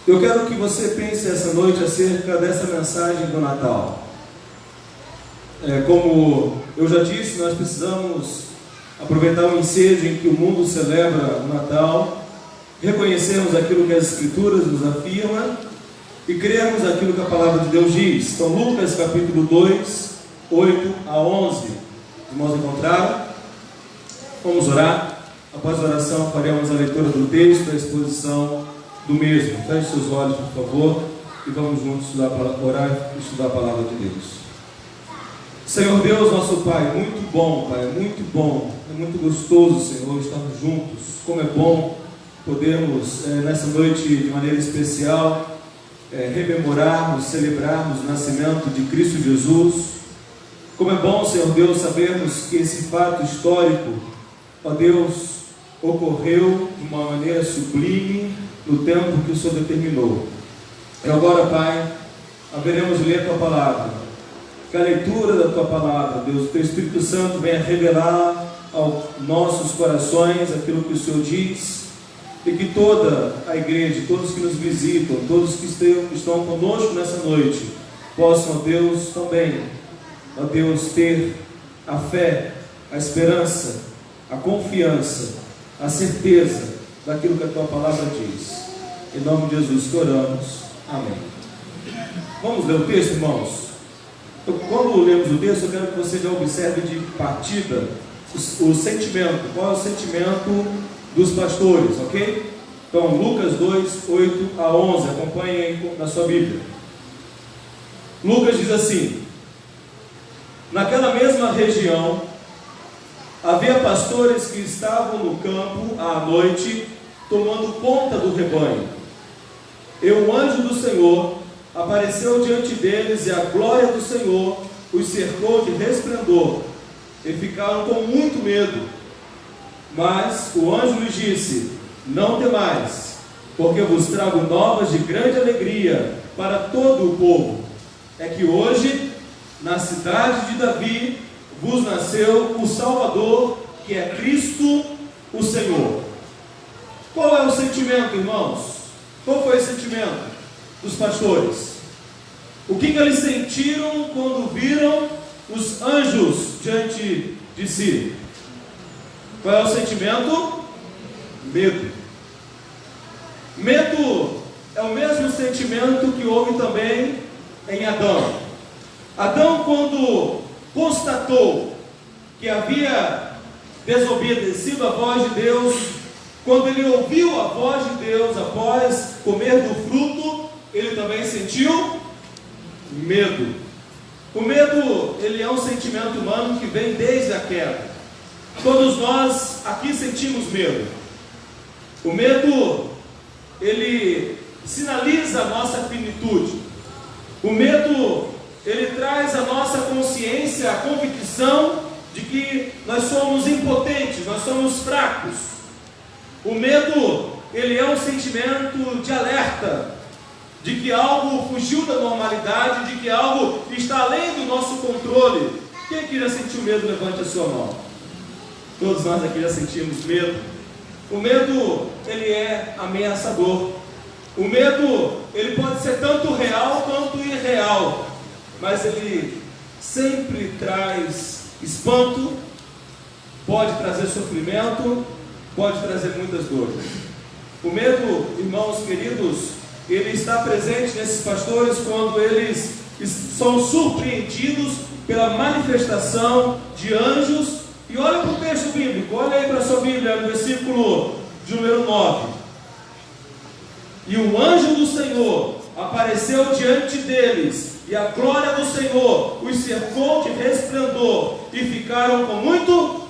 Eu quero que você pense essa noite acerca dessa mensagem do Natal. Como eu já disse, nós precisamos aproveitar o ensejo em que o mundo celebra o Natal, reconhecermos aquilo que as Escrituras nos afirma e crermos aquilo que a palavra de Deus diz. Então, Lucas capítulo 2, 8 a 11. Os irmãos encontraram? Vamos orar. Após a oração, faremos a leitura do texto, a exposição do mesmo. Feche seus olhos, por favor, e vamos juntos orar e estudar a palavra de Deus. Senhor Deus, nosso Pai, muito bom, Pai, muito bom, é muito gostoso, Senhor, estarmos juntos. Como é bom podermos, nessa noite, de maneira especial, rememorarmos, celebrarmos o nascimento de Cristo Jesus. Como é bom, Senhor Deus, sabermos que esse fato histórico, ó Deus, ocorreu de uma maneira sublime no tempo que o Senhor determinou. E agora, Pai, haveremos de ler a Tua palavra. Que a leitura da Tua palavra, Deus, o Teu Espírito Santo venha revelar aos nossos corações aquilo que o Senhor diz, e que toda a igreja, todos que nos visitam, todos que estão conosco nessa noite, possam, ó Deus, também, ó Deus, ter a fé, a esperança, a confiança, a certeza daquilo que a Tua palavra diz. Em nome de Jesus que oramos. Amém. Vamos ler o texto, irmãos? Quando lemos o texto, eu quero que você já observe de partida o sentimento. Qual é o sentimento dos pastores, ok? Então, Lucas 2, 8 a 11. Acompanhem aí na sua Bíblia. Lucas diz assim: naquela mesma região havia pastores que estavam no campo à noite, tomando conta do rebanho. E um anjo do Senhor apareceu diante deles, e a glória do Senhor os cercou de resplendor, e ficaram com muito medo. Mas o anjo lhes disse: não temais, porque vos trago novas de grande alegria para todo o povo. É que hoje, na cidade de Davi, vos nasceu o Salvador, que é Cristo o Senhor. Qual é o sentimento, irmãos? Qual foi o sentimento dos pastores? O que eles sentiram quando viram os anjos diante de si? Qual é o sentimento? Medo. Medo é o mesmo sentimento que houve também em Adão. Adão, quando constatou que havia desobedecido a voz de Deus, quando ele ouviu a voz de Deus após comer do fruto, ele também sentiu medo. O medo, ele é um sentimento humano que vem desde a queda. Todos nós aqui sentimos medo. O medo, ele sinaliza a nossa finitude. O medo, ele traz à nossa consciência a convicção de que nós somos impotentes, nós somos fracos. O medo, ele é um sentimento de alerta, de que algo fugiu da normalidade, de que algo está além do nosso controle. Quem aqui já sentiu medo, levante a sua mão. Todos nós aqui já sentimos medo. O medo, ele é ameaçador. O medo, ele pode ser tanto real quanto irreal, mas ele sempre traz espanto, pode trazer sofrimento, pode trazer muitas dores. O medo, irmãos queridos, ele está presente nesses pastores quando eles são surpreendidos pela manifestação de anjos. E olha para o texto bíblico, olha aí para a sua Bíblia, no versículo de número 9. E o anjo do Senhor apareceu diante deles, e a glória do Senhor os cercou de resplendor, e ficaram com muito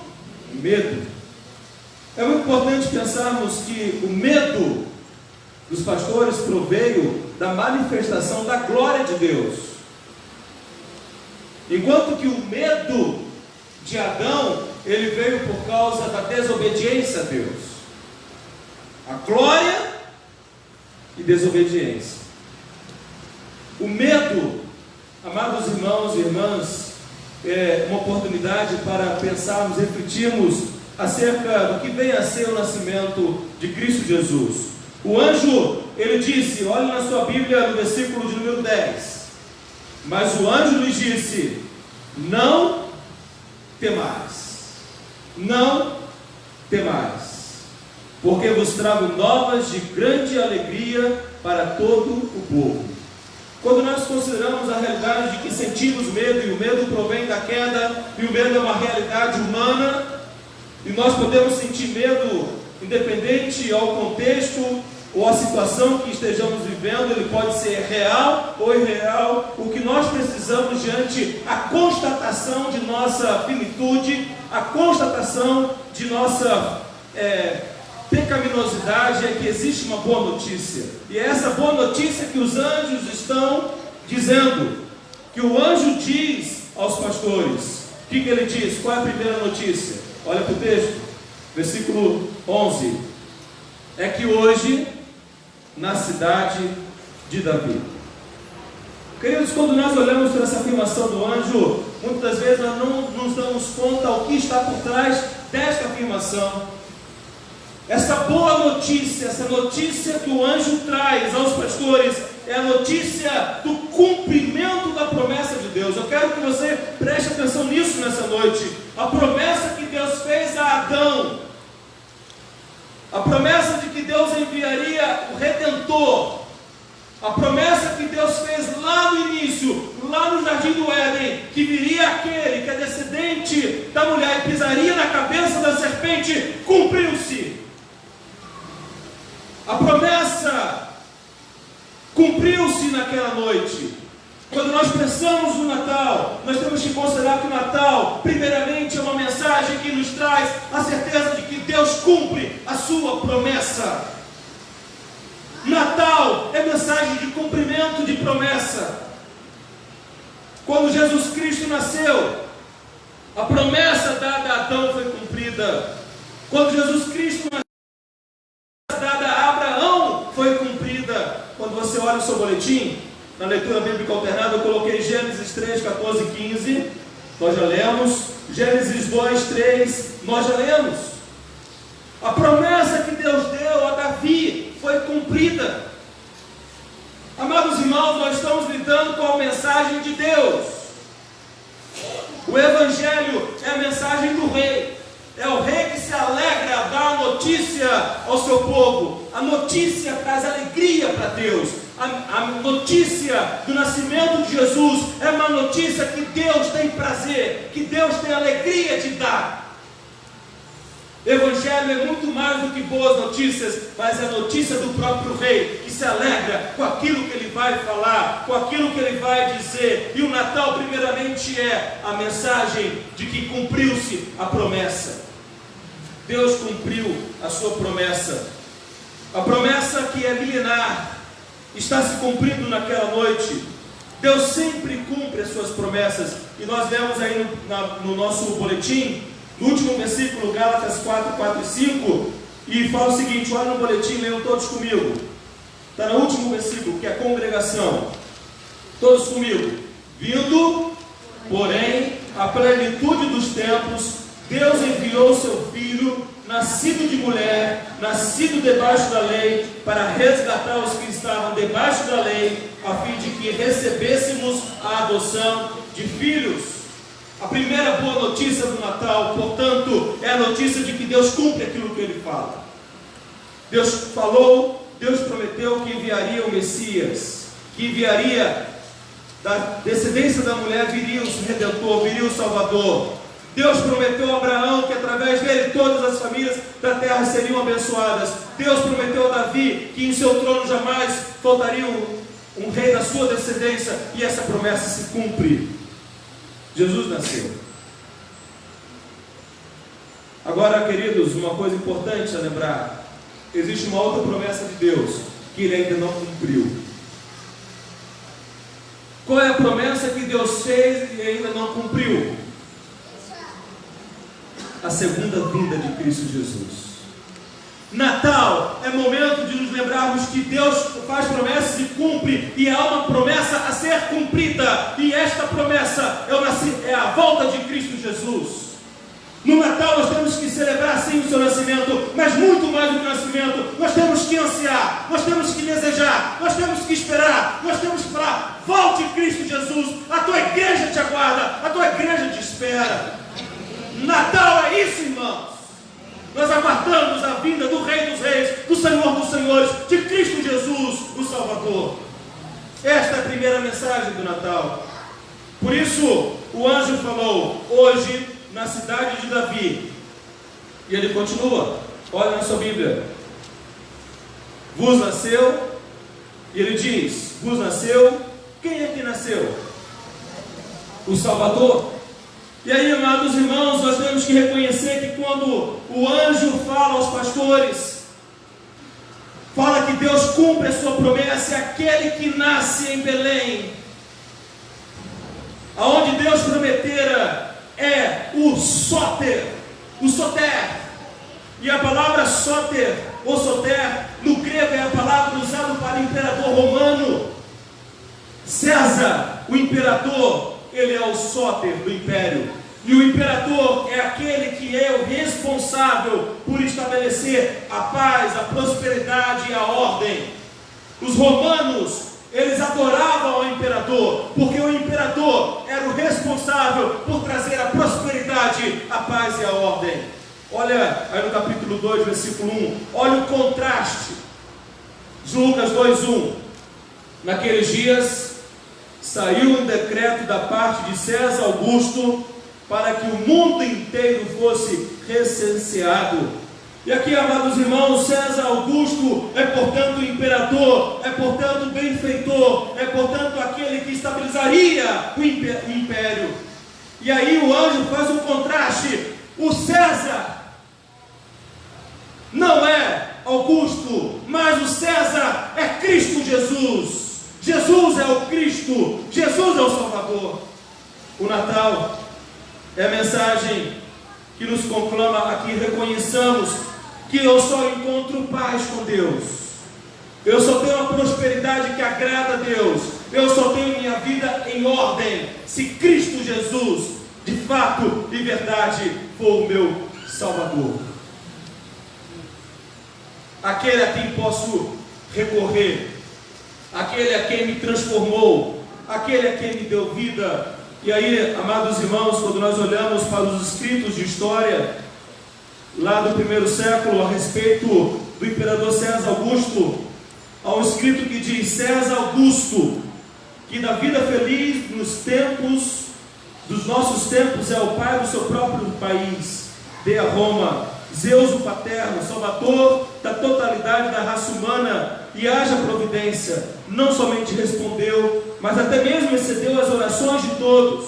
medo. É muito importante pensarmos que o medo dos pastores proveio da manifestação da glória de Deus. Enquanto que o medo de Adão, ele veio por causa da desobediência a Deus. A glória e desobediência. O medo, amados irmãos e irmãs, é uma oportunidade para pensarmos, refletirmos acerca do que vem a ser o nascimento de Cristo Jesus. O anjo ele disse, olhe na sua Bíblia no versículo de número 10, mas o anjo lhes disse, não temais, não temais, porque vos trago novas de grande alegria para todo o povo. Quando nós consideramos a realidade de que sentimos medo, e o medo provém da queda, e o medo é uma realidade humana, e nós podemos sentir medo independente ao contexto ou à situação que estejamos vivendo, ele pode ser real ou irreal. O que nós precisamos diante a constatação de nossa finitude, a constatação de nossa pecaminosidade, é que existe uma boa notícia. E é essa boa notícia que os anjos estão dizendo, que o anjo diz aos pastores. O que ele diz? Qual é a primeira notícia? Olha para o texto, versículo 11. É que hoje, na cidade de Davi. Queridos, quando nós olhamos para essa afirmação do anjo, muitas vezes nós não nos damos conta o que está por trás desta afirmação. Essa boa notícia, essa notícia que o anjo traz aos pastores, é a notícia do cumprimento da promessa de Deus. Eu quero que você preste atenção nisso nessa noite. A promessa que Deus fez a Adão, a promessa de que Deus enviaria o Redentor, a promessa que Deus fez lá no início, lá no Jardim do Éden, que viria aquele que é descendente da mulher e pisaria na cabeça da serpente, cumpriu-se. A promessa cumpriu-se naquela noite. Quando nós pensamos no Natal, nós temos que considerar que o Natal, primeiramente, é uma mensagem que nos traz a certeza de que Deus cumpre a sua promessa. Natal é mensagem de cumprimento de promessa. Quando Jesus Cristo nasceu, a promessa dada a Adão foi cumprida. Quando Jesus Cristo nasceu, dada a Abraão foi cumprida. Quando você olha o seu boletim, na leitura bíblica alternada, eu coloquei Gênesis 3, 14 e 15, nós já lemos. Gênesis 2, 3, nós já lemos. A promessa que Deus deu a Davi foi cumprida. Amados irmãos, nós estamos lidando com a mensagem de Deus. O Evangelho é a mensagem do Rei. É o Rei que se alegra a dar a notícia ao seu povo. A notícia traz alegria para Deus. A notícia do nascimento de Jesus é uma notícia que Deus tem prazer, que Deus tem alegria de dar. Evangelho é muito mais do que boas notícias, mas é a notícia do próprio Rei, que se alegra com aquilo que ele vai falar, com aquilo que ele vai dizer. E o Natal, primeiramente, é a mensagem de que cumpriu-se a promessa. Deus cumpriu a sua promessa. A promessa que é milenar está se cumprindo naquela noite. Deus sempre cumpre as suas promessas. E nós lemos aí no nosso boletim, no último versículo, Gálatas 4, 4 e 5, e fala o seguinte, olha no boletim, leiam todos comigo. Está no último versículo, que é a congregação. Todos comigo. Vindo, porém, a plenitude dos tempos, Deus enviou seu Filho, nascido de mulher, nascido debaixo da lei, para resgatar os que estavam debaixo da lei, a fim de que recebêssemos a adoção de filhos. A primeira boa notícia do Natal, portanto, é a notícia de que Deus cumpre aquilo que Ele fala. Deus falou, Deus prometeu que enviaria o Messias, que enviaria da descendência da mulher viria o Redentor, viria o Salvador. Deus prometeu a Abraão que através dele todas as famílias da terra seriam abençoadas. Deus prometeu a Davi que em seu trono jamais faltaria um rei da sua descendência, e essa promessa se cumpre. Jesus nasceu. Agora, queridos, uma coisa importante a lembrar: existe uma outra promessa de Deus que Ele ainda não cumpriu. Qual é a promessa que Deus fez e ainda não cumpriu? A segunda vinda de Cristo Jesus. Natal é momento de nos lembrarmos que Deus faz promessas e cumpre, e há uma promessa a ser cumprida, e esta promessa é a volta de Cristo Jesus. No Natal nós temos que celebrar sim o seu nascimento, mas muito mais do que o nascimento, nós temos que ansiar, nós temos que desejar senhores, de Cristo Jesus, o Salvador. Esta é a primeira mensagem do Natal. Por isso, o anjo falou: hoje, na cidade de Davi. E ele continua, olha na sua Bíblia. Vos nasceu, e ele diz: vos nasceu, quem é que nasceu? O Salvador. E aí, amados irmãos, nós temos que reconhecer que quando o anjo fala aos pastores, fala que Deus cumpre a sua promessa, é aquele que nasce em Belém. Aonde Deus prometera é o Soter, o Soter. E a palavra Soter, ou Soter, no grego é a palavra usada para imperador romano. César, o imperador, ele é o Soter do império. E o imperador é aquele que é o responsável por estabelecer a paz, a prosperidade e a ordem. Os romanos, eles adoravam ao imperador, porque o imperador era o responsável por trazer a prosperidade, a paz e a ordem. Olha aí no capítulo 2, versículo 1, olha o contraste. Lucas 2:1. Naqueles dias saiu um decreto da parte de César Augusto para que o mundo inteiro fosse recenseado. E aqui, amados irmãos, César Augusto é, portanto, o imperador, é, portanto, o benfeitor, é, portanto, aquele que estabilizaria o império. E aí o anjo faz um contraste. O César não é Augusto, mas o César é Cristo Jesus. Jesus é o Cristo, Jesus é o Salvador. O Natal é a mensagem que nos conclama aqui: reconheçamos que eu só encontro paz com Deus, eu só tenho uma prosperidade que agrada a Deus, eu só tenho minha vida em ordem se Cristo Jesus, de fato e verdade, for o meu Salvador, aquele a quem posso recorrer, aquele a quem me transformou, aquele a quem me deu vida. E aí, amados irmãos, quando nós olhamos para os escritos de história lá do primeiro século a respeito do imperador César Augusto, há um escrito que diz: César Augusto, que da vida feliz nos tempos dos nossos tempos é o pai do seu próprio país, dê a Roma Zeus o paterno, salvador da totalidade da raça humana, e haja providência. Não somente respondeu, mas até mesmo excedeu as orações de todos,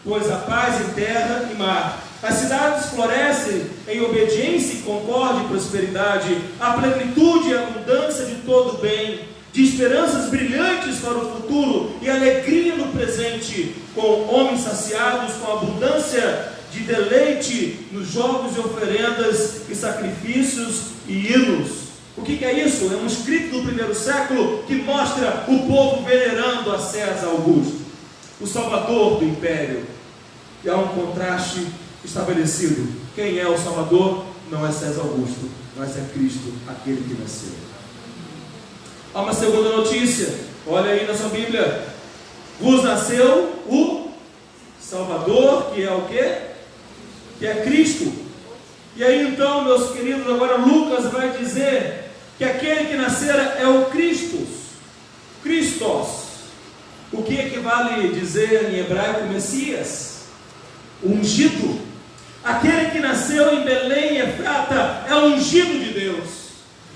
pois a paz em terra e mar. As cidades florescem em obediência e concórdia e prosperidade, a plenitude e a abundância de todo bem, de esperanças brilhantes para o futuro e alegria no presente, com homens saciados com abundância de deleite nos jogos e oferendas e sacrifícios e hinos. O que é isso? É um escrito do primeiro século que mostra o povo venerando a César Augusto, o salvador do império. E há um contraste estabelecido. Quem é o Salvador? Não é César Augusto, mas é Cristo, aquele que nasceu. Há uma segunda notícia, olha aí na sua Bíblia: vos nasceu o Salvador, que é o quê? Que é Cristo. E aí então, meus queridos, agora Lucas vai dizer que aquele que nascera é o Christos, Christos. O que equivale dizer em hebraico Messias? O ungido. Aquele que nasceu em Belém, Efrata, é o ungido de Deus,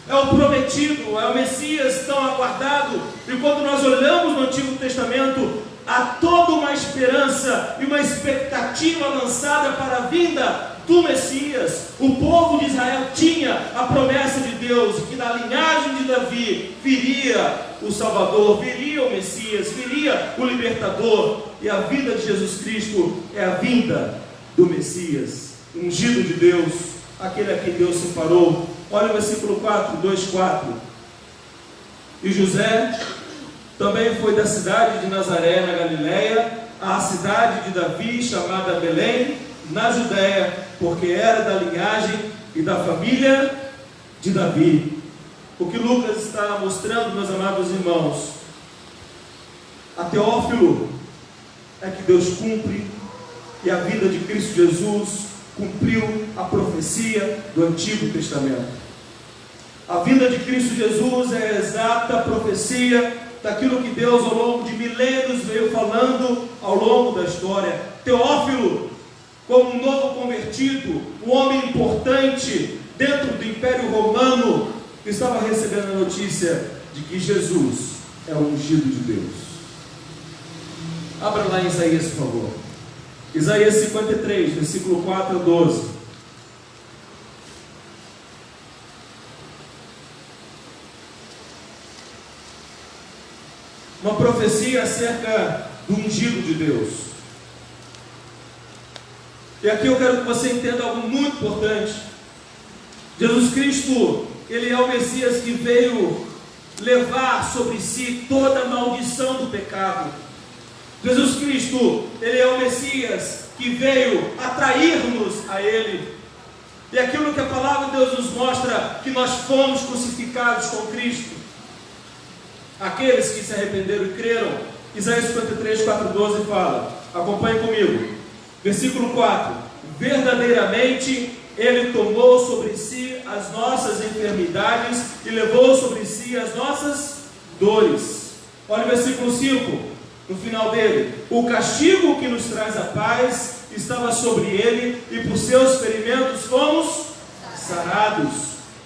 é o prometido, é o Messias tão aguardado. E quando nós olhamos no Antigo Testamento, há toda uma esperança e uma expectativa lançada para a vinda do Messias. O povo de Israel tinha a promessa de Deus, que da linhagem de Davi viria o Salvador, viria o Messias, viria o Libertador. E a vinda de Jesus Cristo é a vinda do Messias, ungido de Deus, aquele a quem Deus separou. Olha o versículo 4, 2:4. E José também foi da cidade de Nazaré, na Galileia, à cidade de Davi, chamada Belém, na Judéia, porque era da linhagem e da família de Davi. O que Lucas está mostrando, meus amados irmãos, a Teófilo, é que Deus cumpre, e a vida de Cristo Jesus cumpriu a profecia do Antigo Testamento. A vinda de Cristo Jesus é a exata profecia daquilo que Deus ao longo de milênios veio falando ao longo da história. Teófilo, como um novo convertido, um homem importante dentro do Império Romano, estava recebendo a notícia de que Jesus é o ungido de Deus. Abra lá em Isaías, por favor. Isaías 53, versículo 4 a 12. Uma profecia acerca do ungido de Deus. E aqui eu quero que você entenda algo muito importante. Jesus Cristo, Ele é o Messias que veio levar sobre si toda a maldição do pecado. Jesus Cristo, Ele é o Messias que veio atrair-nos a Ele. E aquilo que a palavra de Deus nos mostra, que nós fomos crucificados com Cristo. Aqueles que se arrependeram e creram. Isaías 53, 4, 12 fala, acompanhe comigo, versículo 4: verdadeiramente Ele tomou sobre si as nossas enfermidades e levou sobre si as nossas dores. Olha o versículo 5, no final dele: o castigo que nos traz a paz estava sobre Ele, e por seus ferimentos fomos sarados.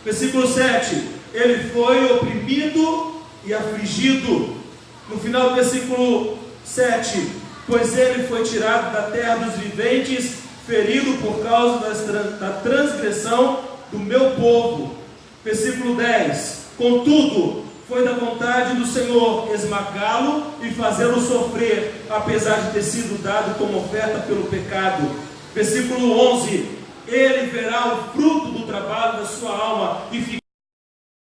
Versículo 7: Ele foi oprimido e afligido. No final do versículo 7: pois Ele foi tirado da terra dos viventes, ferido por causa da transgressão do meu povo. Versículo 10: contudo, foi da vontade do Senhor esmagá-lo e fazê-lo sofrer, apesar de ter sido dado como oferta pelo pecado. Versículo 11: ele verá o fruto do trabalho da sua alma e ficará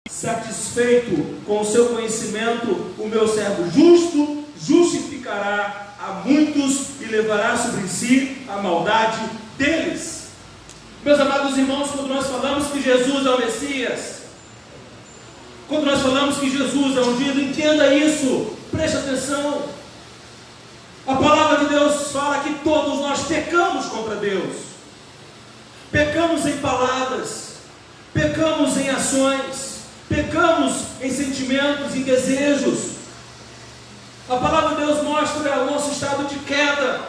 satisfeito com o seu conhecimento. O meu servo justo justificará a muitos e levará sobre si a maldade deles. Meus amados irmãos, quando nós falamos que Jesus é o Messias, quando nós falamos que Jesus é ungido, entenda isso, preste atenção. A palavra de Deus fala que todos nós pecamos contra Deus. Pecamos em palavras, pecamos em ações, pecamos em sentimentos, em desejos. A palavra de Deus mostra o nosso estado de queda,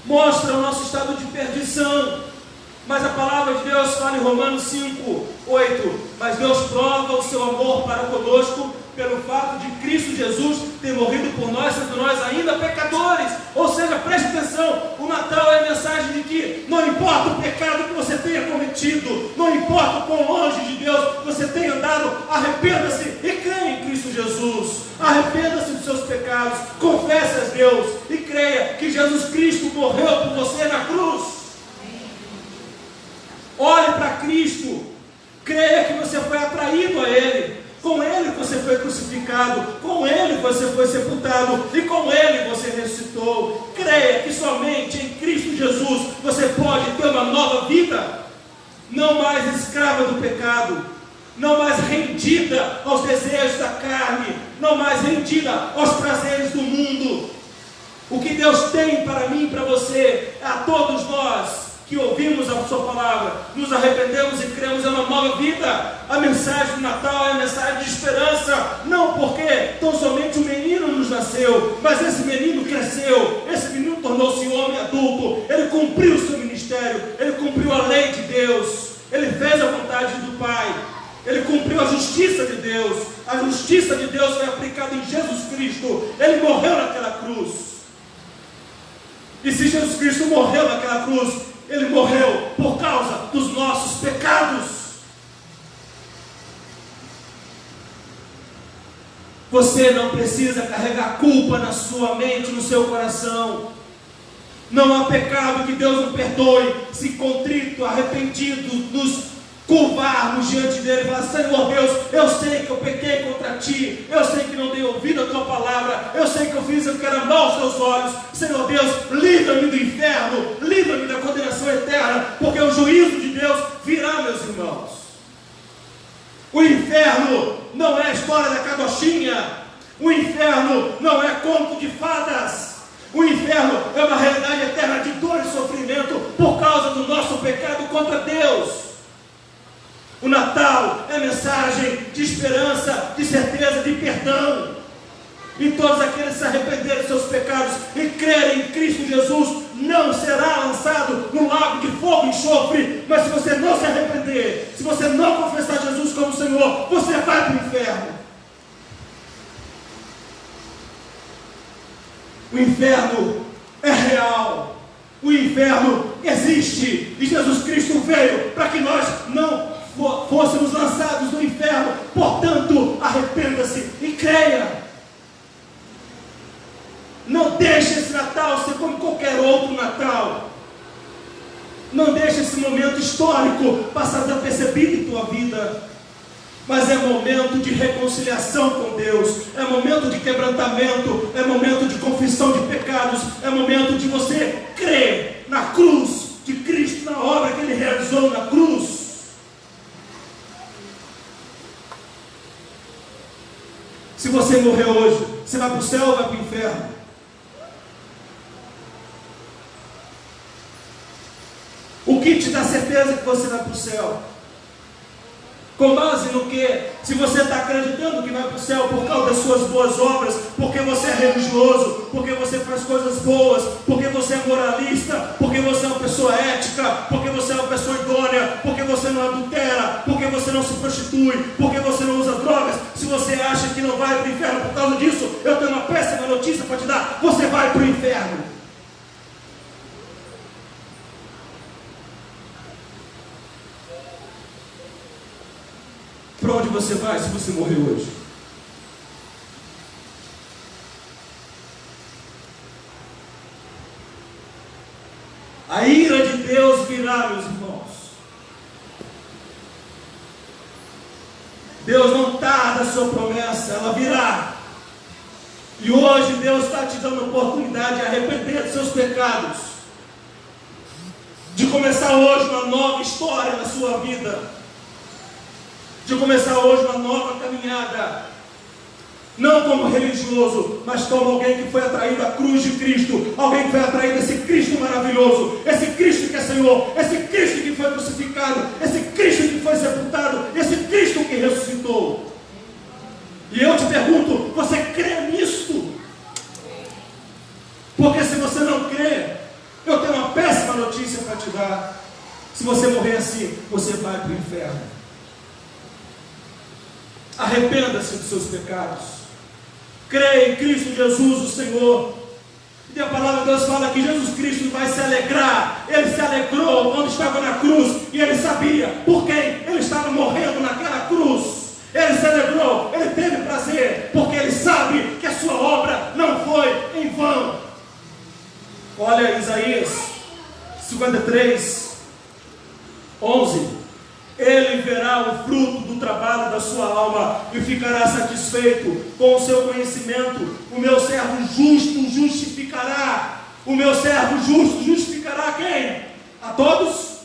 mostra o nosso estado de perdição. Mas a palavra de Deus fala em Romanos 5, 8: mas Deus prova o seu amor para conosco pelo fato de Cristo Jesus ter morrido por nós, sendo nós ainda pecadores. Ou seja, preste atenção, o Natal é a mensagem de que não importa o pecado que você tenha cometido, não importa o quão longe de Deus você tenha andado, arrependa-se e creia em Cristo Jesus. Arrependa-se dos seus pecados, confesse a Deus e creia que Jesus Cristo morreu por você na cruz. Olhe para Cristo, creia que você foi atraído a Ele, com Ele você foi crucificado, com Ele você foi sepultado e com Ele você ressuscitou. Creia que somente em Cristo Jesus você pode ter uma nova vida, não mais escrava do pecado, não mais rendida aos desejos da carne, não mais rendida aos prazeres do mundo. O que Deus tem para mim e para você, a todos nós que ouvimos a sua palavra, nos arrependemos e cremos em uma nova vida. A mensagem do Natal é a mensagem de esperança, não porque tão somente um menino nos nasceu, mas esse menino cresceu, esse menino tornou-se um homem adulto, ele cumpriu o seu ministério, ele cumpriu a lei de Deus, ele fez a vontade do Pai, ele cumpriu a justiça de Deus. A justiça de Deus foi aplicada em Jesus Cristo, ele morreu naquela cruz. E se Jesus Cristo morreu naquela cruz, Ele morreu por causa dos nossos pecados. Você não precisa carregar culpa na sua mente, no seu coração. Não há pecado que Deus não perdoe, se contrito, arrependido, nos curvarmos diante dele e falar: Senhor Deus, eu sei que eu pequei contra ti, eu sei que não dei ouvido à tua palavra, eu sei que eu fiz o que era mal aos teus olhos. Senhor Deus, livra-me do inferno, livra-me da condenação eterna, porque o juízo de Deus virá, meus irmãos. O inferno não é a história da carochinha, o inferno não é conto de fadas. O inferno é uma realidade eterna de dor e sofrimento por causa do nosso pecado contra Deus. O Natal é mensagem de esperança, de certeza, de perdão. E todos aqueles que se arrependerem dos seus pecados e crerem em Cristo Jesus, não será lançado no lago de fogo e enxofre. Mas se você não se arrepender, se você não confessar Jesus como Senhor, você vai para o inferno. O inferno é real. O inferno existe. E Jesus Cristo veio para que nós não fôssemos lançados no inferno. Portanto, arrependa-se e creia. Não deixe esse Natal ser como qualquer outro Natal. Não deixe esse momento histórico passar desapercebido em tua vida. Mas é momento de reconciliação com Deus. É momento de quebrantamento. É momento de confissão de pecados. É momento de você crer na cruz de Cristo, na obra que Ele realizou na cruz. Se você morrer hoje, você vai para o céu ou vai para o inferno? O que te dá certeza que você vai para o céu? Com base no que? Se você está acreditando que vai para o céu por causa das suas boas obras, porque você é religioso, porque você faz coisas boas, porque você é moralista, porque você é uma pessoa ética, porque você é uma pessoa idônea, porque você não adultera, porque você não se prostitui, porque você não usa drogas, se você acha que não vai para o inferno por causa disso, eu tenho uma péssima notícia para te dar: você vai para o inferno. Para onde você vai se você morrer hoje? A ira de Deus virá, meus irmãos. Deus não tarda a sua promessa, ela virá. E hoje Deus está te dando a oportunidade de arrepender dos seus pecados, de começar hoje uma nova história na sua vida, de começar hoje uma nova caminhada, não como religioso, mas como alguém que foi atraído à cruz de Cristo, alguém que foi atraído a esse Cristo maravilhoso, esse Cristo que é Senhor, esse Cristo que foi crucificado, esse Cristo que foi sepultado, esse Cristo que ressuscitou. E eu te pergunto, você crê nisto? Porque se você não crê, eu tenho uma péssima notícia para te dar: se você morrer assim, você vai para o inferno. Arrependa-se dos seus pecados, creia em Cristo Jesus, o Senhor. E a palavra de Deus fala que Jesus Cristo vai se alegrar. Ele se alegrou quando estava na cruz, e ele sabia por quem ele estava morrendo naquela cruz. Ele se alegrou, ele teve prazer, porque ele sabe que a sua obra não foi em vão. Olha Isaías 53, 11. Ele verá o fruto do trabalho da sua alma e ficará satisfeito com o seu conhecimento. O meu servo justo justificará. O meu servo justo justificará quem? A todos?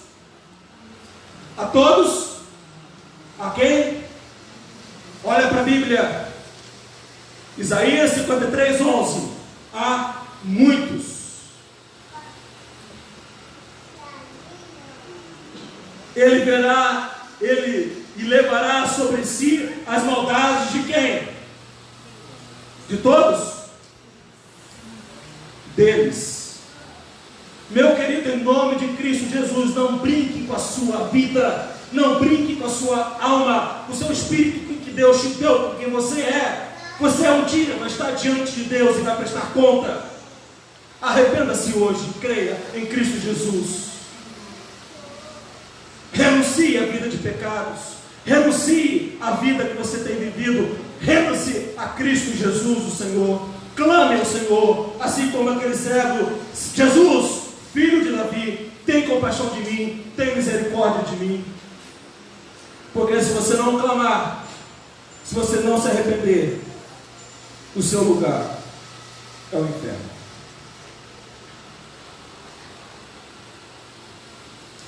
A todos? A quem? Olha para a Bíblia. Isaías 53, 11. A muitos. Ele verá, ele levará sobre si as maldades de quem? De todos? Deles. Meu querido, em nome de Cristo Jesus, não brinque com a sua vida, não brinque com a sua alma, com o seu espírito que Deus te deu, porque você é. Você um dia vai estar diante de Deus e vai prestar conta. Arrependa-se hoje, creia em Cristo Jesus. Renuncie à vida de pecados, renuncie à vida que você tem vivido, renda-se a Cristo Jesus, o Senhor. Clame ao Senhor, assim como aquele cego: Jesus, filho de Davi, tem compaixão de mim, tem misericórdia de mim. Porque se você não clamar, se você não se arrepender, o seu lugar é o inferno.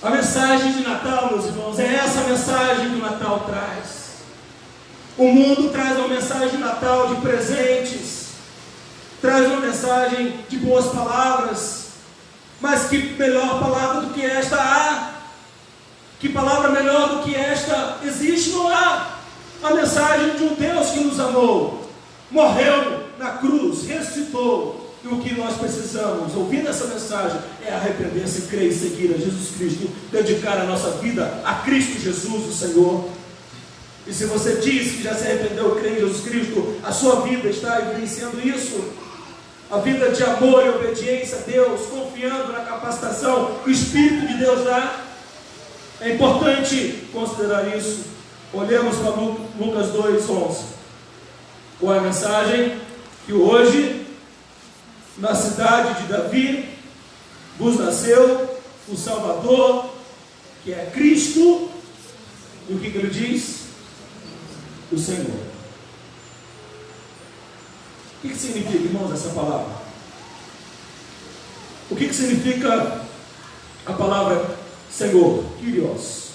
A mensagem de Natal, meus irmãos, é essa mensagem que o Natal traz. O mundo traz uma mensagem de Natal de presentes, traz uma mensagem de boas palavras, mas que melhor palavra do que esta há? Que palavra melhor do que esta existe? Não há. A mensagem de um Deus que nos amou, morreu na cruz, ressuscitou. E o que nós precisamos, ouvindo essa mensagem, é arrepender-se, crer e seguir a Jesus Cristo, dedicar a nossa vida a Cristo Jesus, o Senhor. E se você diz que já se arrependeu, crê em Jesus Cristo, a sua vida está evidenciando isso. A vida de amor e obediência a Deus, confiando na capacitação que o Espírito de Deus dá. É importante considerar isso. Olhemos para Lucas 2:11. Qual é a mensagem? Que hoje, na cidade de Davi, vos nasceu o Salvador, que é Cristo. E o que ele diz? O Senhor. O que significa, irmãos, essa palavra? O que significa a palavra Senhor? Kyrios.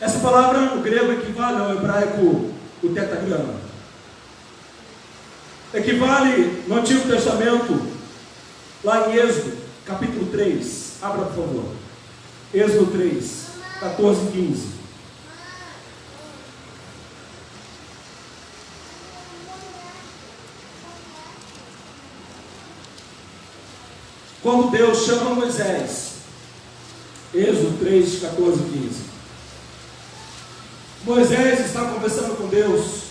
Essa palavra no grego equivale ao hebraico o tetagrama. Equivale no Antigo Testamento, lá em Êxodo, capítulo 3. Abra, por favor. Êxodo 3, 14 e 15. Quando Deus chama Moisés, Êxodo 3, 14 e 15. Moisés está conversando com Deus.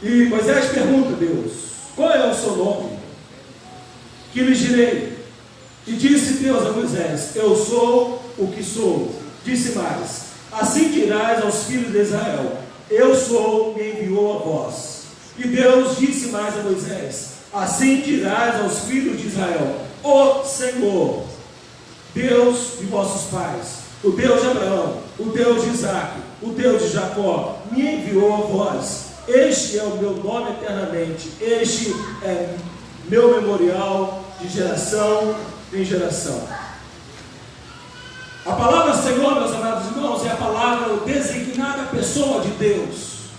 E Moisés pergunta a Deus: qual é o seu nome? Que lhe direi? E disse Deus a Moisés: eu sou o que sou. Disse mais: assim dirás aos filhos de Israel: eu sou, me enviou a vós. E Deus disse mais a Moisés: assim dirás aos filhos de Israel: o Senhor, Deus de vossos pais, o Deus de Abraão, o Deus de Isaque, o Deus de Jacó, me enviou a vós. Este é o meu nome eternamente, este é meu memorial de geração em geração. A palavra Senhor, meus amados irmãos, é a palavra designada pessoa de Deus.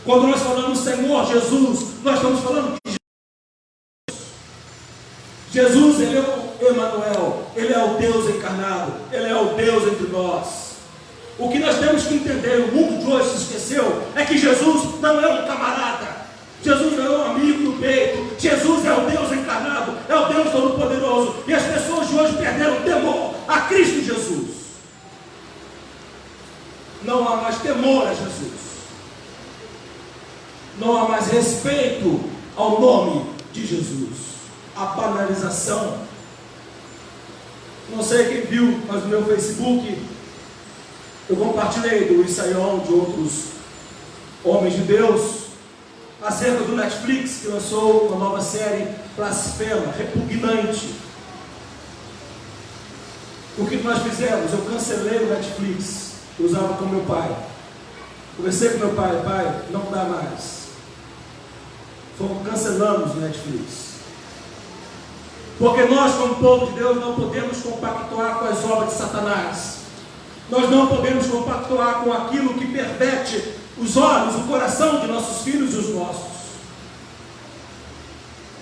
Quando nós falamos Senhor Jesus, nós estamos falando de Jesus. Ele é o Emanuel, Ele é o Deus encarnado, Ele é o Deus entre nós. O que nós temos que entender, o mundo de hoje se esqueceu, é que Jesus não é um camarada, Jesus não é um amigo do peito, Jesus é o Deus encarnado, é o Deus Todo-Poderoso, e as pessoas de hoje perderam o temor a Cristo Jesus. Não há mais temor a Jesus, não há mais respeito ao nome de Jesus. A banalização. Não sei quem viu, mas no meu Facebook eu compartilhei do Isaion, de outros homens de Deus, acerca do Netflix, que lançou uma nova série blasfema, repugnante. O que nós fizemos? Eu cancelei o Netflix, eu usava com meu pai. Conversei com meu pai: pai, não dá mais. Cancelamos o Netflix. Porque nós, como povo de Deus, não podemos compactuar com as obras de Satanás. Nós não podemos compactuar com aquilo que perverte os olhos, o coração de nossos filhos e os nossos.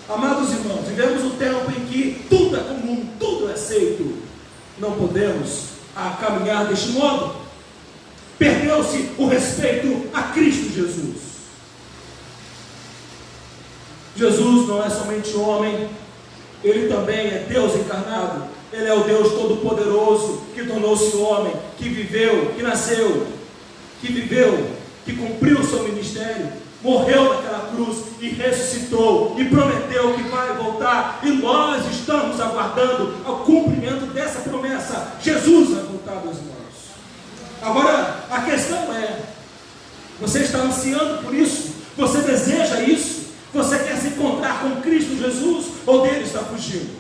Amados irmãos, vivemos um tempo em que tudo é comum, tudo é aceito. Não podemos caminhar deste modo. Perdeu-se o respeito a Cristo Jesus. Jesus não é somente homem, Ele também é Deus encarnado. Ele é o Deus Todo-Poderoso, que tornou-se homem, que viveu, que nasceu, que viveu, que cumpriu o seu ministério, morreu naquela cruz e ressuscitou, e prometeu que vai voltar, e nós estamos aguardando o cumprimento dessa promessa. Jesus vai voltar, meus irmãos. Agora, a questão é: você está ansiando por isso? Você deseja isso? Você quer se encontrar com Cristo Jesus, ou dele está fugindo?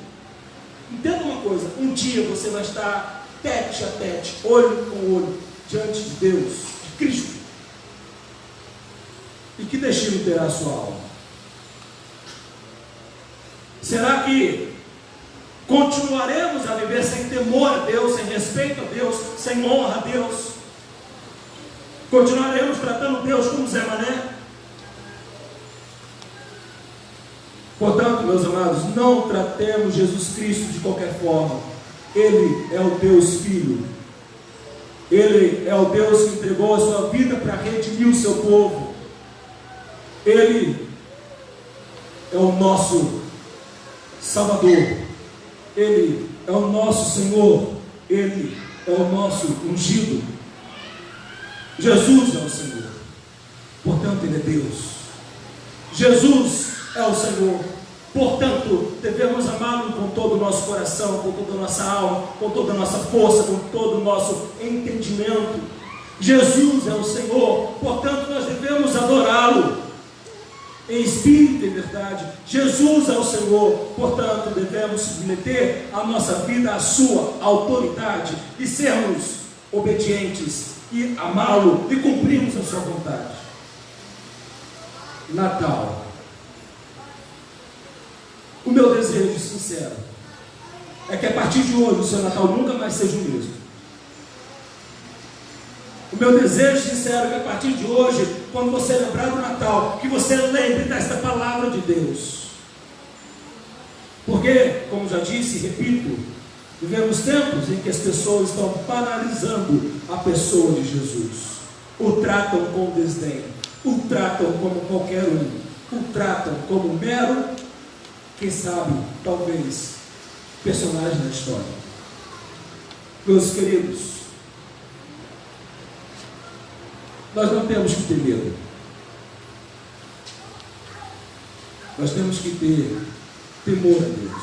Entenda uma coisa: um dia você vai estar tete a tete, olho com olho, diante de Deus, de Cristo. E que destino terá a sua alma? Será que continuaremos a viver sem temor a Deus, sem respeito a Deus, sem honra a Deus? Continuaremos tratando Deus como Zé Mané? Portanto, meus amados, não tratemos Jesus Cristo de qualquer forma. Ele é o Deus Filho. Ele é o Deus que entregou a sua vida para redimir o seu povo. Ele é o nosso Salvador. Ele é o nosso Senhor. Ele é o nosso ungido. Jesus é o Senhor. Portanto, Ele é Deus. Jesus é o Senhor. Portanto, devemos amá-lo com todo o nosso coração, com toda a nossa alma, com toda a nossa força, com todo o nosso entendimento. Jesus é o Senhor. Portanto, nós devemos adorá-lo em espírito e em verdade. Jesus é o Senhor. Portanto, devemos submeter a nossa vida à sua autoridade e sermos obedientes e amá-lo e cumprirmos a sua vontade. Natal. O meu desejo sincero é que a partir de hoje o seu Natal nunca mais seja o mesmo. O meu desejo sincero é que a partir de hoje, quando você lembrar do Natal, que você lembre desta palavra de Deus. Porque, como já disse e repito, vivemos tempos em que as pessoas estão banalizando a pessoa de Jesus. O tratam com desdém, o tratam como qualquer um, o tratam como mero, quem sabe, talvez, personagem da história. Meus queridos, nós não temos que ter medo. Nós temos que ter temor a Deus.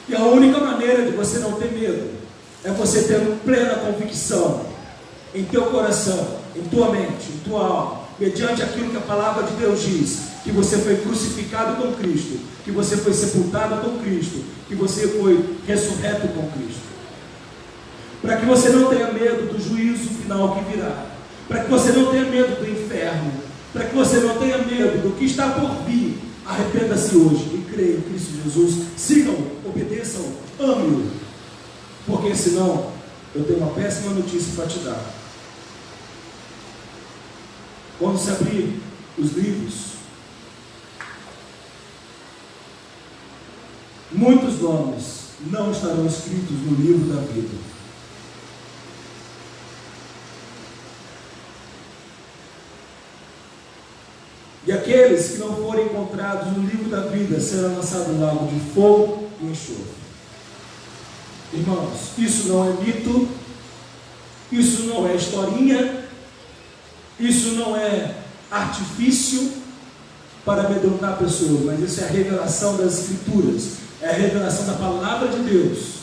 E a única maneira de você não ter medo é você ter plena convicção em teu coração, em tua mente, em tua alma, mediante aquilo que a palavra de Deus diz, que você foi crucificado com Cristo, que você foi sepultado com Cristo, que você foi ressurreto com Cristo. Para que você não tenha medo do juízo final que virá, para que você não tenha medo do inferno, para que você não tenha medo do que está por vir. Arrependa-se hoje e creia em Cristo Jesus. Sigam, obedeçam, ame-o, porque senão eu tenho uma péssima notícia para te dar. Quando se abrir os livros, muitos nomes não estarão escritos no livro da vida. E aqueles que não forem encontrados no livro da vida serão lançados no lago de fogo e enxofre. Irmãos, isso não é mito, isso não é historinha, isso não é artifício para amedrontar pessoas, mas isso é a revelação das Escrituras, é a revelação da palavra de Deus,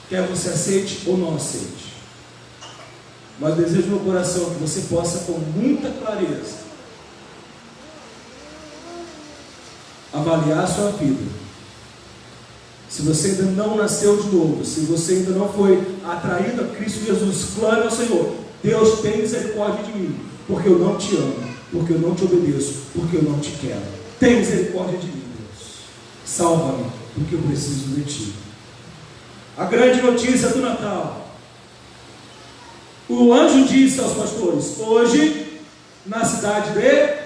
quer você aceite ou não aceite. Mas desejo no meu coração que você possa, com muita clareza, avaliar a sua vida. Se você ainda não nasceu de novo, se você ainda não foi atraído a Cristo Jesus, clame ao Senhor: Deus, tem misericórdia de mim, porque eu não te amo, porque eu não te obedeço, porque eu não te quero. Tem misericórdia de mim, Deus. Salva-me, porque eu preciso de ti. A grande notícia do Natal: o anjo disse aos pastores: hoje, na cidade de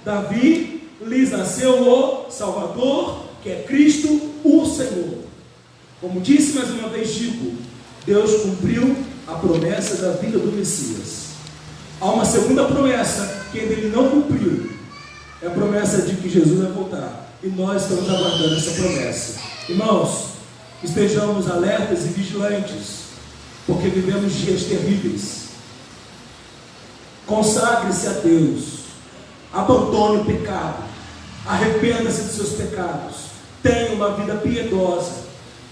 Davi, lhes nasceu o Salvador, que é Cristo, o Senhor. Como disse mais uma vez Chico, Deus cumpriu a promessa da vinda do Messias. Há uma segunda promessa que ainda ele não cumpriu, é a promessa de que Jesus vai voltar, e nós estamos aguardando essa promessa. Irmãos, estejamos alertas e vigilantes, porque vivemos dias terríveis. Consagre-se a Deus, abandone o pecado, arrependa-se dos seus pecados, tenha uma vida piedosa,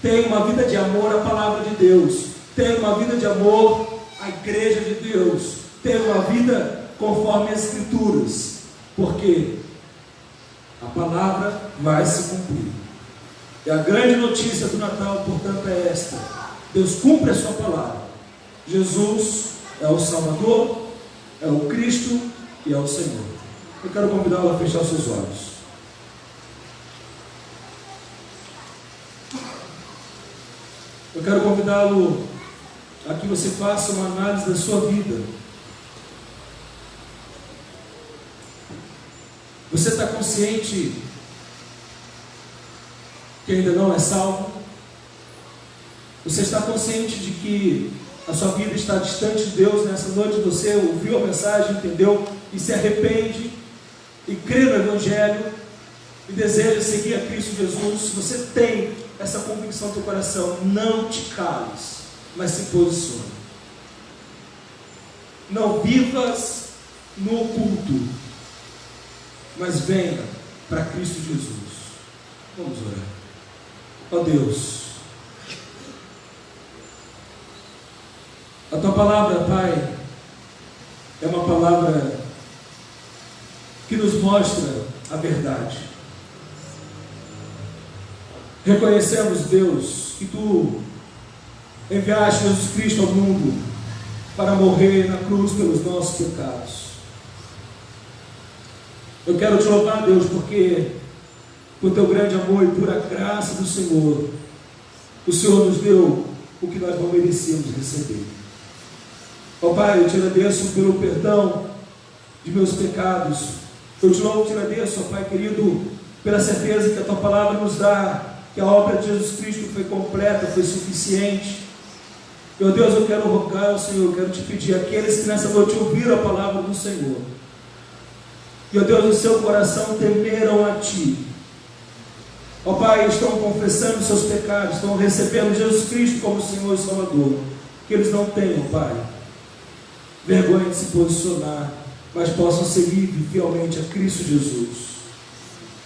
tenha uma vida de amor à palavra de Deus, tenha uma vida de amor à igreja de Deus, tenha uma vida conforme as Escrituras, porque a palavra vai se cumprir. E a grande notícia do Natal, portanto, é esta: Deus cumpre a sua palavra. Jesus é o Salvador, é o Cristo e é o Senhor. Eu quero convidá-lo a fechar os seus olhos. Eu quero convidá-lo a que você faça uma análise da sua vida. Você está consciente que ainda não é salvo? Você está consciente de que a sua vida está distante de Deus? Nessa noite você ouviu a mensagem, entendeu, e se arrepende, e crê no Evangelho, e deseja seguir a Cristo Jesus. Se você tem essa convicção no teu coração, não te cales, mas se posicione. Não vivas no oculto, mas venha para Cristo Jesus. Vamos orar. Ó Deus, a tua palavra, Pai, é uma palavra que nos mostra a verdade. Reconhecemos, Deus, que tu enviaste Jesus Cristo ao mundo para morrer na cruz pelos nossos pecados. Eu quero te louvar, Deus, porque por teu grande amor e por a graça do Senhor, o Senhor nos deu o que nós não merecíamos receber. Ó Pai, eu te agradeço pelo perdão de meus pecados. Eu te louvo e te agradeço, ó Pai querido, pela certeza que a tua palavra nos dá, que a obra de Jesus Cristo foi completa, foi suficiente. Meu Deus, eu quero rogar ao Senhor, eu quero te pedir, aqueles que nessa noite ouviram a palavra do Senhor, meu Deus, o seu coração temeram a Ti, ó Pai, estão confessando seus pecados, estão recebendo Jesus Cristo como Senhor e Salvador, que eles não tenham, Pai, vergonha de se posicionar, mas possam seguir fielmente a Cristo Jesus,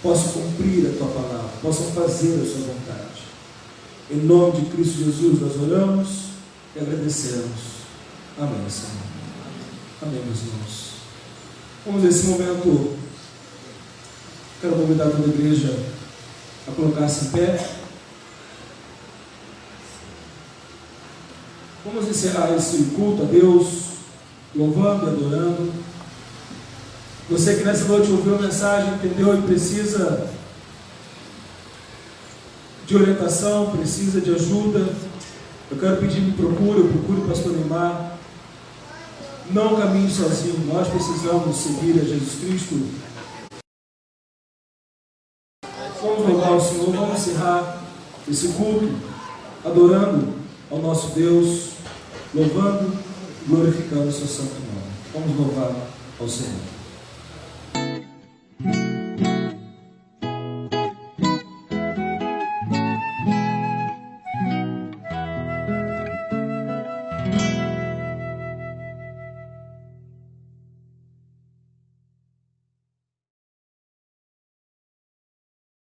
possam cumprir a Tua palavra, possam fazer a Sua vontade. Em nome de Cristo Jesus nós oramos e agradecemos. Amém, Senhor. Amém, meus irmãos. Vamos nesse momento, quero convidar toda a igreja a colocar-se em pé. Vamos encerrar esse culto a Deus, louvando e adorando. Você que nessa noite ouviu a mensagem, entendeu e precisa de orientação, precisa de ajuda, eu quero pedir, me procure, eu procuro o pastor Neymar. Não caminhe sozinho, nós precisamos seguir a Jesus Cristo. Vamos louvar o Senhor, vamos encerrar esse culto adorando ao nosso Deus, louvando e glorificando o seu santo nome. Vamos louvar ao Senhor.